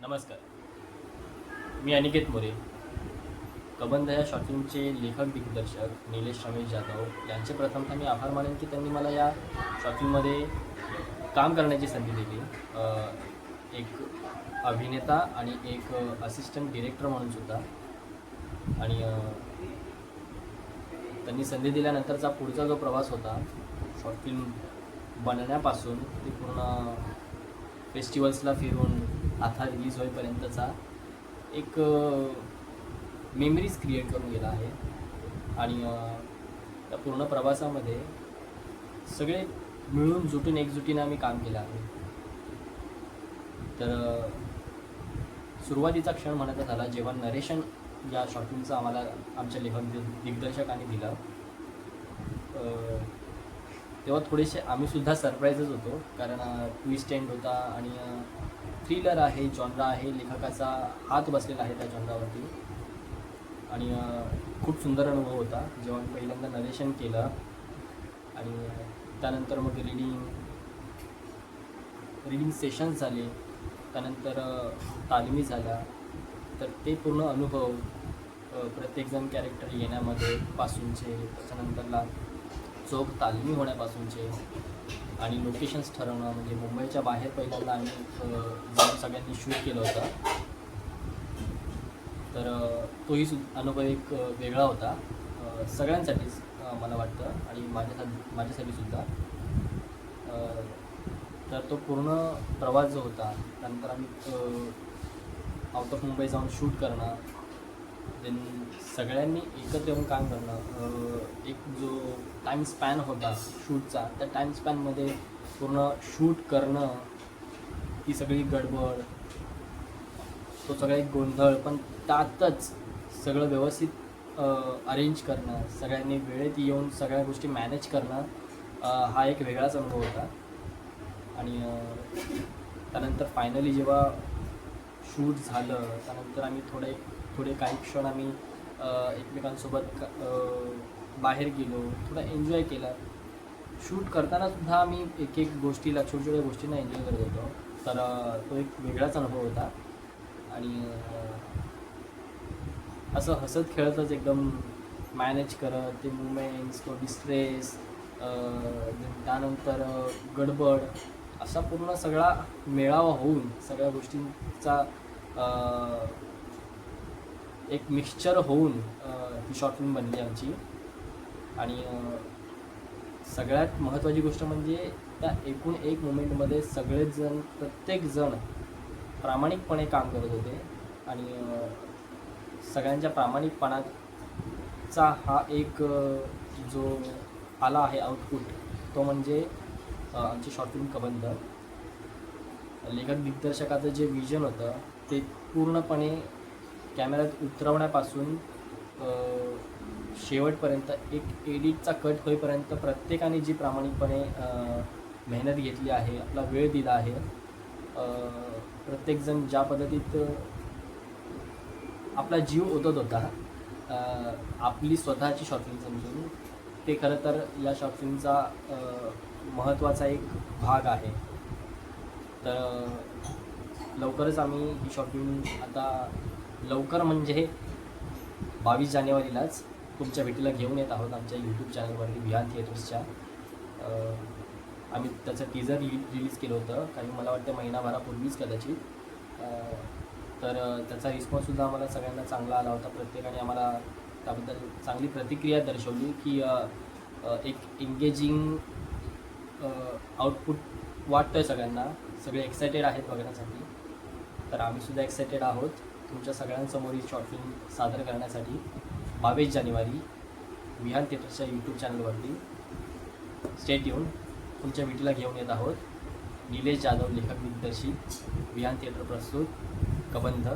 नमस्कार, मी अनिकेत मोरे. कबंध या शॉर्ट फिल्मचे लेखक दिग्दर्शक निलेश रमेश जाधव यांचे प्रथमतः मी आभार मानेन की त्यांनी मला या शॉर्ट फिल्ममध्ये काम करण्याची संधी दिली. एक अभिनेता आणि एक असिस्टंट डिरेक्टर म्हणून सुद्धा. आणि त्यांनी संधी दिल्यानंतरचा पुढचा जो प्रवास होता शॉर्ट फिल्म बनण्यापासून ते पूर्ण फेस्टिवल्सला फिरून आता रिलीज होईपर्यंतचा एक मेमरीज क्रिएट करून गेला आहे. आणि त्या पूर्ण प्रवासामध्ये सगळे मिळून जुटून एकजुटीनं आम्ही काम केलं आहे. तर सुरुवातीचा क्षण म्हणायचा झाला जेव्हा नरेशन या शॉर्ट फिल्मचं आम्हाला आमच्या लेखक दिग्दर्शकांनी दिलं, तेव्हा थोडेसे आम्हीसुद्धा सरप्राईजच होतो. कारण ट्विस्ट एंड होता आणि थ्रिलर आहे, जॉनरा आहे, लेखकाचा हात बसलेला आहे त्या जॉनरावरती. आणि खूप सुंदर अनुभव होता जेव्हा मी पहिल्यांदा नरेशन केलं. आणि त्यानंतर मग रिडिंग सेशन्स झाले, त्यानंतर तालमी झाल्या. तर ते पूर्ण अनुभव प्रत्येकजण कॅरेक्टर येण्यामध्ये पासूनचे, त्याच्यानंतरला चोख तालमी होण्यापासूनचे आणि लोकेशन्स ठरवणं, म्हणजे मुंबईच्या बाहेर पहिल्यांदा आम्ही जाऊन सगळ्यांनी शूट केलं होतं. तर तोही अनुभव एक वेगळा होता सगळ्यांसाठीच मला वाटतं आणि माझ्यासाठी सुद्धा. तर तो पूर्ण प्रवास जो होता, त्यानंतर आम्ही आउट ऑफ मुंबई जाऊन शूट करणं, देन सगळ्यांनी एकत्र येऊन काम करणं, एक जो टाईम स्पॅन होता शूटचा, त्या टाईम स्पॅनमध्ये पूर्ण शूट करणं, ती सगळी गडबड, तो सगळा एक गोंधळ, पण त्यातच सगळं व्यवस्थित अरेंज करणं, सगळ्यांनी वेळेत येऊन सगळ्या गोष्टी मॅनेज करणं, हा एक वेगळाच अनुभव होता. आणि त्यानंतर फायनली जेव्हा शूट झालं, त्यानंतर आम्ही थोडे काही क्षण आम्ही एकमेकांसोबत बाहेर गेलो, थोडा एन्जॉय केला. शूट करतानासुद्धा आम्ही एक गोष्टीला, छोट्या गोष्टींना एन्जॉय करत होतो. तर तो एक वेगळाच अनुभव होता. आणि असं हसत खेळतच एकदम मॅनेज करत ते मुवमेंट्स, तो डिस्ट्रेस, त्यानंतर गडबड, असा पूर्ण सगळा मेळावा होऊन सगळ्या गोष्टींचा एक मिक्सचर होऊन ही शॉर्ट फिल्म बनली आमची. आणि सगळ्यात महत्त्वाची गोष्ट म्हणजे त्या एकूण एक मोमेंटमध्ये सगळेजण, प्रत्येकजण प्रामाणिकपणे काम करत होते. आणि सगळ्यांच्या प्रामाणिकपणाचा हा एक जो आला आहे आउटपुट, तो म्हणजे आमची शॉर्ट फिल्म कबंध. लेखक दिग्दर्शकाचं जे विजन होतं ते पूर्णपणे कॅमेऱ्यात उतरवण्यापासून शेवटपर्यंत, एक एडिटचा कट होईपर्यंत प्रत्येकाने जी प्रामाणिकपणे मेहनत घेतली आहे, आपला वेळ दिला आहे, प्रत्येकजण ज्या पद्धतीत आपला जीव ओतत होता आपली स्वतःची शॉर्ट फिल्म समजून, ते खरं तर या शॉर्ट फिल्मचा महत्त्वाचा एक भाग आहे. तर लवकरच आम्ही ही शॉर्ट फिल्म, आता लवकर म्हणजे 22 जानेवारीलाच तुमच्या भेटीला घेऊन येत आहोत आमच्या यूट्यूब चॅनलवरती, विहान थिएटर्सच्या. आम्ही त्याचं टीजर रिलीज केलं होतं काही, मला वाटतं महिनाभरापूर्वीच कदाचित. तर त्याचा रिस्पॉन्ससुद्धा आम्हाला सगळ्यांना चांगला आला होता. प्रत्येकाने आम्हाला त्याबद्दल चांगली प्रतिक्रिया दर्शवली की एक एंगेजिंग आउटपुट वाटतं आहे सगळ्यांना, सगळे एक्सायटेड आहेत बघण्यासाठी. तर आम्हीसुद्धा एक्सायटेड आहोत तुमच्या सगळ्यांसमोर ही शॉर्ट फिल्म सादर करण्यासाठी 22 जानेवारी विहान थिएटर्सच्या यूट्यूब चॅनलवरती. Stay tune. तुमच्या भेटीला घेऊन येत आहोत निलेश जाधव, लेखक दिग्दर्शित, विहान थिएटर प्रस्तुत कबंध.